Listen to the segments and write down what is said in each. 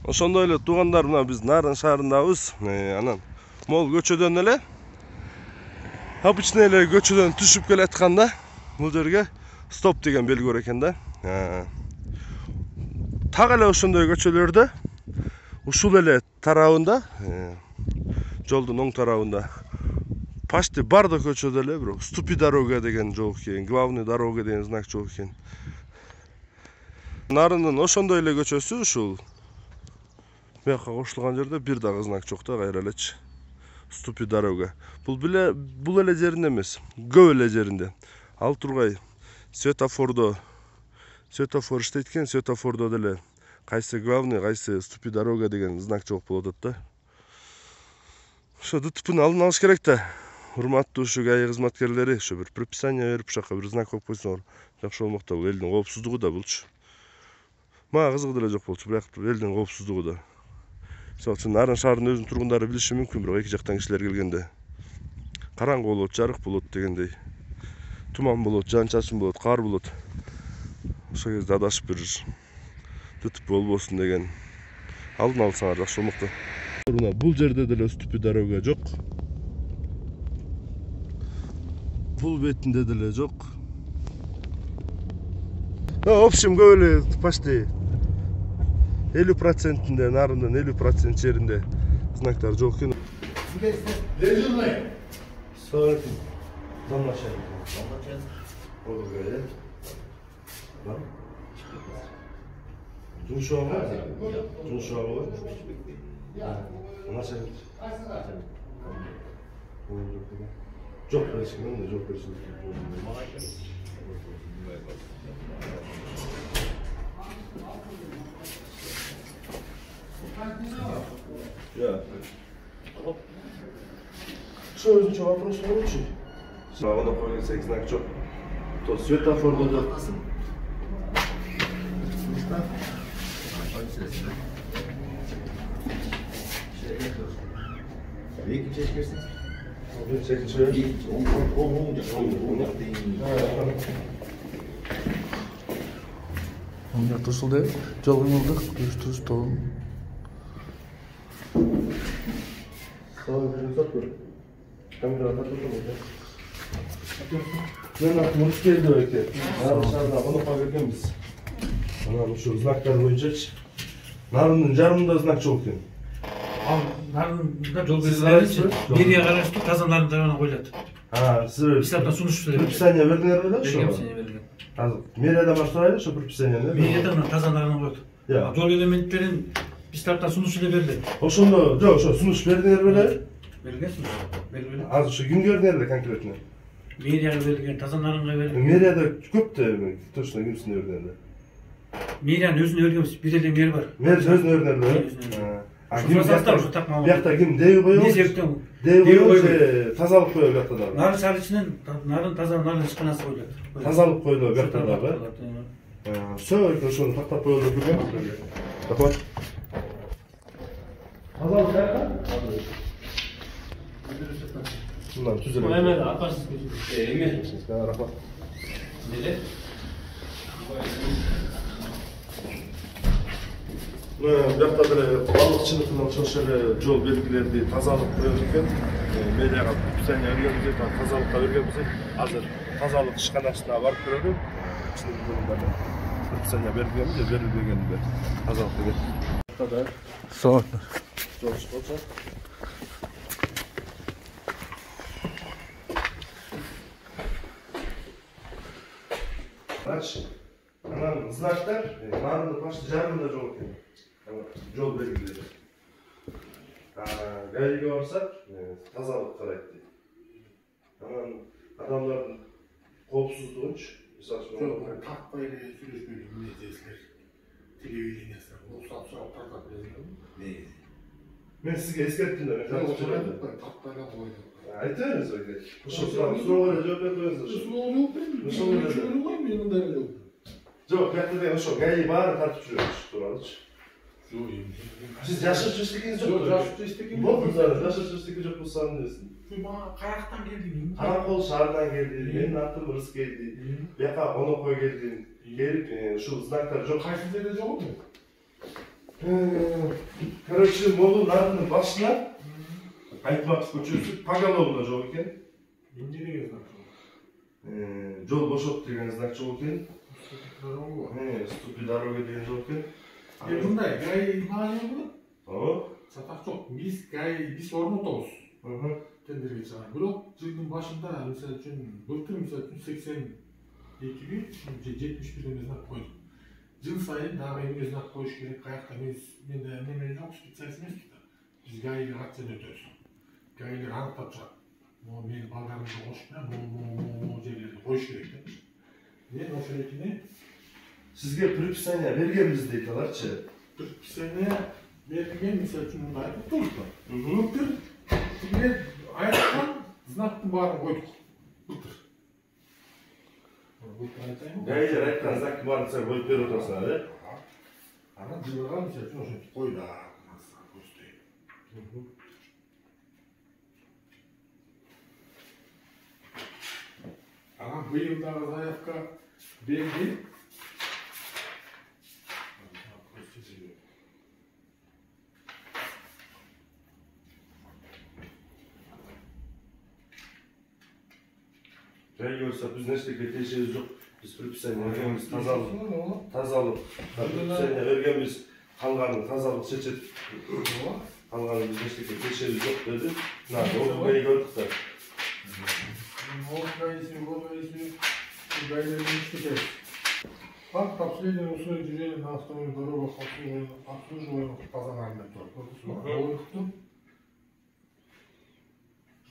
Ошондой эле туугандар, мына биз Нарын шаарындабыз. Анан мол көчөдөн эле обычный эле көчөдөн түшүп келатканда бул жерге стоп деген белги бар экен да. Так эле ошондой көчөлөрдө ушул эле тарабында, жолдун оң тарабында почти бардык көчөдө эле бирок ступи дорога деген жок экен, главный дорога деген знак жок экен. Нарындын ошондой эле көчөсү ушул бияка кошулган жерде бир дагы знак жок да, кайра элечи. Ступи дорога. Бул эле жеринде эмес, көп эле жеринде. Ал тургай светофор иштейт экен, светофордо деле кайсы главный, кайсы ступи дорога деген знак жок болуп атат да. Ошо ДТПны алдын алыш керек да. Урматтуу ушу ГАИ кызматкерлери, ошо бир предписание берип, ушака бир знак коюп койсоңор жакшы болмок да. Бул элдин коопсуздугу да булчу. Мага кызык деле жок болчу, бирок элдин коопсуздугу да. Мисалы үчүн Нарын шаарынын өзүнүн тургундары билиши мүмкүн, бирок эки жактан кишилер келгенде караңгы болот, жарык болот дегендей. Туман болот, жаан чачын болот, кар болот. Ошол кезде адашып бир ДТП болбосун деген алдын алсаңар жакшы болмок да. Мына бул жерде деле ступи дорога жок. Бул бетинде деле жок. В общем, көп эле почти 50%-inde, Нарындын 50% жеринде знактар жок экен. Дежурный. Сорок. Замначальник. Ого, да? Жумшуагы? Начальник. Жок беришкен, жок беришкен. Что өзүнчө вопрос болчу? Сагына коюлса знак жок. То светофордо да. Экинчи эшкерсиң? Экинчи. Onlar tutuldu. Yol yıldık. Görüştürüz doğum. Sağ olun. Kamera tutuldu. Ben aklıma geldi öyle. Dışarıda onu paketledim biz. Ana şu znaklar boyunca Narının jarımında znak çok eкен. Al narında жол белгилери мэрия караштуу казандардын тарабынан коюлат. Сиз Бистаптан сунуш предписание бердиңер беле ошо? Предписание берген. Азыр мэриядан барып сурайлы ошо предписаниени. Мэриядан казандарынан коет. Жол элементтерин бистаптан сунуш эле берди. Ошондо жок, ошо сунуш бердиңер беле? Берген сунуш. Берген. Азыр ошо кимге бердиңер эле конкретно? Мэрияга берген, казандарынга берген. Мэрияда көп да точно кимсине берген да. Мэриянын өзүнө берген бир эле мэр бар. Мэр өзүнө берген беле? Биякта ким деби коёбу? Не себептен? Деби коёбу, тазалык коёбу биякта дагы. Нарын шаарычынан нарын таза нарын ишканасы коюлат. Тазалык коюлат биякта дагы. Всё, ошону тактап коёлу көргөн. Рахмат. Тазалык каяка? Мына түзөлөт. Эме апасыз көчү. Эме. Рахмат. Деле. Биякта деле балыкчылыктын окшош эле жол белгилерди тазалык коёт экен. Мэрияга предписание бергенбиз, тазалыкка бергенбиз. Азыр тазалык ишканасына барып көрөлү. Предписание бергенбиз, берилбегенде тазалык деген. Sağ ol. Жол чыкпаса. Анан знактар Нарындын почти жарымында жок экен. Жол белгилери. ГАИге барсак, тазалык карайт дейт. Анан адамдардын коопсуздугунчу, мисалы үчүн, Такпай эле сүйлөшпөйт эмнедесилер. Телевидениясы уруксат сурап тартат берген. мен сизге эскерттим да, мен Такпай эле койду. айта бериңиз ойге. Ошол суроого эле жооп берип коюңуз ошо. Суроо жооп бердим. Ошол эле. Мен мындай эле жооп. Жок, биякта деген ошо ГАИ баарын тартып жүрөбүз, тууралычы. Жок, Сиз жашып эчтекеңиз жок. Жок, жашып эчтекем жок. Болду да, жашып эчтеке жок болсо эмнесин? Мага каяктан келдиң? Каракол шаарынан келди, менин атым Ырыс келди. Бияка Конокой келдим. Келип, ушул знактар жок. Кайсы жерде жок? Короче, Moğol narının başına Айтматов көчөсү Пагаловна жол экен. Эмне деген знак? Жол бошот деген знак жол экен. Ступи дорога деген жол экен. Мындай гай маани болот. Ооба. Сатак жок. Биз орнотобуз. Тендерге чыгат. Бирок жылдын башында мисалы үчүн былтыр мисалы үчүн 82 же 71 знак койдук. Жыл сайын дагы эмне знак коюш керек, каякта менде неме жок, специалист эмеспи да. Биз гайга катышып өтөбүз. Гайлер аныктап чыгат. Могу менин балдарымды кошуп менен жерлерге коюш керек да. Мен ошол экине Сизге предписание бергенбиз дейт аларчы. предписание берилген, мисалы үчүн мындай айтып турдук. Былтыр тигилер айткан знактын баарын койдук. Былтыр айтайынбы? Гайлер айткан знактын баарын сен коюп берип атасың, э? Анан жылга мисалы үчүн ошентип койду. Анан быйыл дагы заявка берди. Жай көрсө биз эчтеке тиешебиз жок. Биз предписание бергенбиз тазалык. Предписание бергенбиз калганын тазалык чечет. Калганын биз эчтеке тиешебиз жок деди. Мына окугай көрдүк да. Факт обследования условий движения на автомобильных дорогах обслуживаемых пазанарных дорог.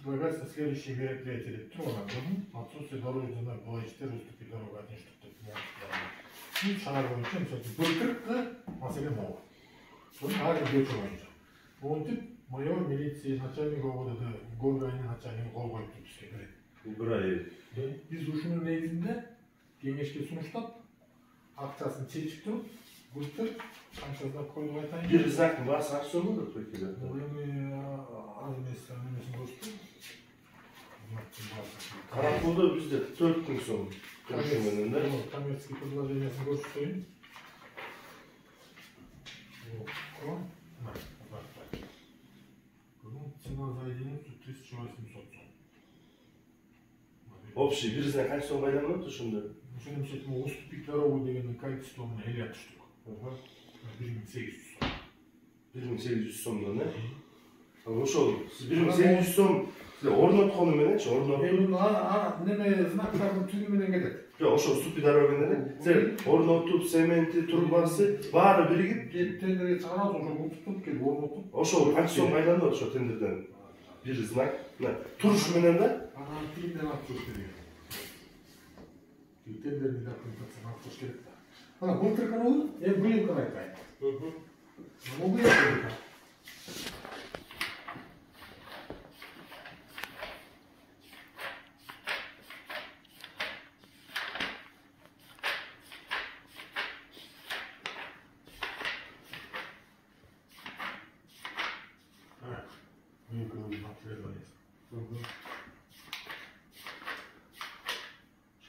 Предлагается следующие мероприятия. Отсутствие дорожных знаков, балайчтер, уступи дорога, один штук. Шаар боюнча, мисалы, былтыркы маселе могу. Соны ар бир көчө боюнча. Монтип майор милиция начальник ОВД, горгайнын начальниги кол коюп бизге берет. Бир ай. Биз ушунун негизинде кеңешке сунуштап, акчасын чечип туруп, былтыр канча знак койдук айтайын. Бир знактын баасы акча болот бекеде. Караколдо бизде 4 күн соң турушу менен да. Коммерческий предложениясын көрсөтөйүн. Цена за единицу 1800 сом. Общий бир знак канча сом байланат ошондо? Ошондо мисалы уступить дорогу дегендин количество мына 50 штук. 1800 сом. 1800 сомдон, э? Ошол 1800 сом орноткону мененчи, неме знактардын түгү менен кетет. Жок, ошо ступи дорога менен сен орнотуп, цементи, трубасы баары биригип тендерге чыгарабыз, ошо улуттуп келип орнотуп. ошол канча сом айланат ошо тендерден? Бир знак, турушу менен да? Анан тигинден алып чыгыш керек. Тендердин документациясын алып чыгыш керек да. Ана былтыркыны болду, быйылкыны айтайын. Могу я?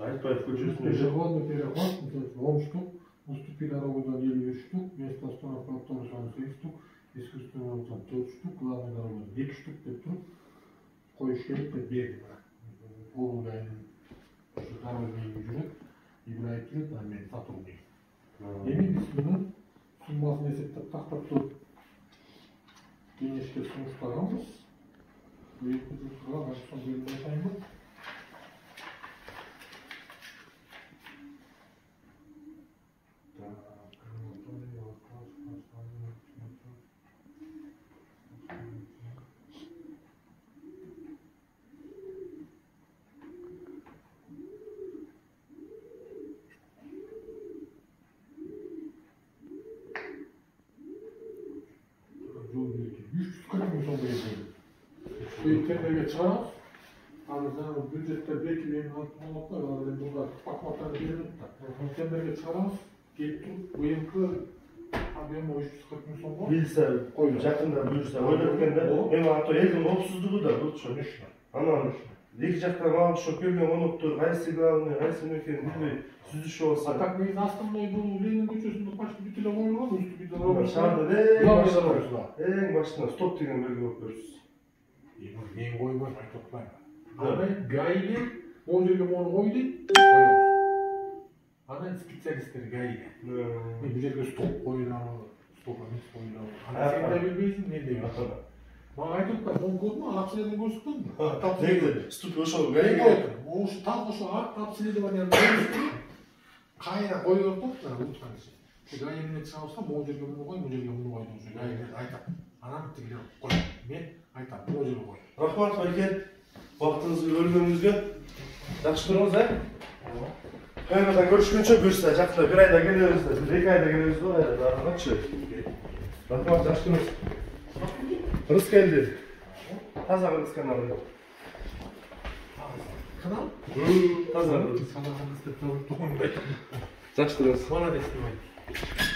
Айтпаев көчөсүнө Ежегодный переход, Ом штук, уступи дорогу 9 штук, место остановки автобуса 8 штук, искусственный улица 4 штук, главная дорога 2 штук деп туруп коюш керек деп берди. Бул айнын ошо дорожный жүрөт, ибрайып жүрөт, анан мен сотрудник. Эми биз мунун суммасын эсептеп тактап туруп кеңешке сунуштаганбыз. Бuyurtma tuttular, başka bir detay mı? Tendерге чыгарабыз. Анан жаңы бюджеттер бекилген маалыматтар, алар эми мурда акматтарды берилет да. Тендерге чыгарабыз, келип туруп, быйылкы объему 340 миң сомго билсе, жакында буюрса ойлоп экен да. Эми ато элдин коопсуздугу да болчу. Анан Эки жактан мага окшоп келген коноктор кайсы главный, кайсы экенин билбей сүзүшүп А алса. так негизи основной бул Ленин көчөсүндө почти бүт эле коюлган, үстү бүт эле Шаардын эң башынан стоп деген белги коюп берипсиз. Мен койбойм, айтып атпайм. Анан гаиде могу жерге мону кой дейт, коебуз. Анан специалисттер гаиде. Мен бул жерге стоп коюлабы, стоп эмес коюлабы. Анан сен да билбейсиң, мен да билбейм. Мага айтып атпайм, мону көрдүмү, апсилерди көрсөттүңбү? Негде ступи ошол Мен гаиге. коюптум. Ошо так ошо апсиледованияны кайра коюп атат, уткан иши. Şu гаине чыга алса, могу жерге муну кой, бул жерге муну кой деп ушу гаилер айтат. Анан тигилер кой. Мен айтам, могу жерге кой. Рахмат байке. Вактыңызды бөлгөнүңүзгө жакшы туруңуз, кайрадан көрүшкөнчө буюрса жакында бир айда келебиз, бир 2 айда келебиз го, дарыгачы. Рахмат, жакшы туруңуз. Кыргыз келди. Таза кыргыз каналы. Канал? Таза кыргыз. Канал кыргыз деп торуп турган. Жакшы туруңуз. Молодец, давай.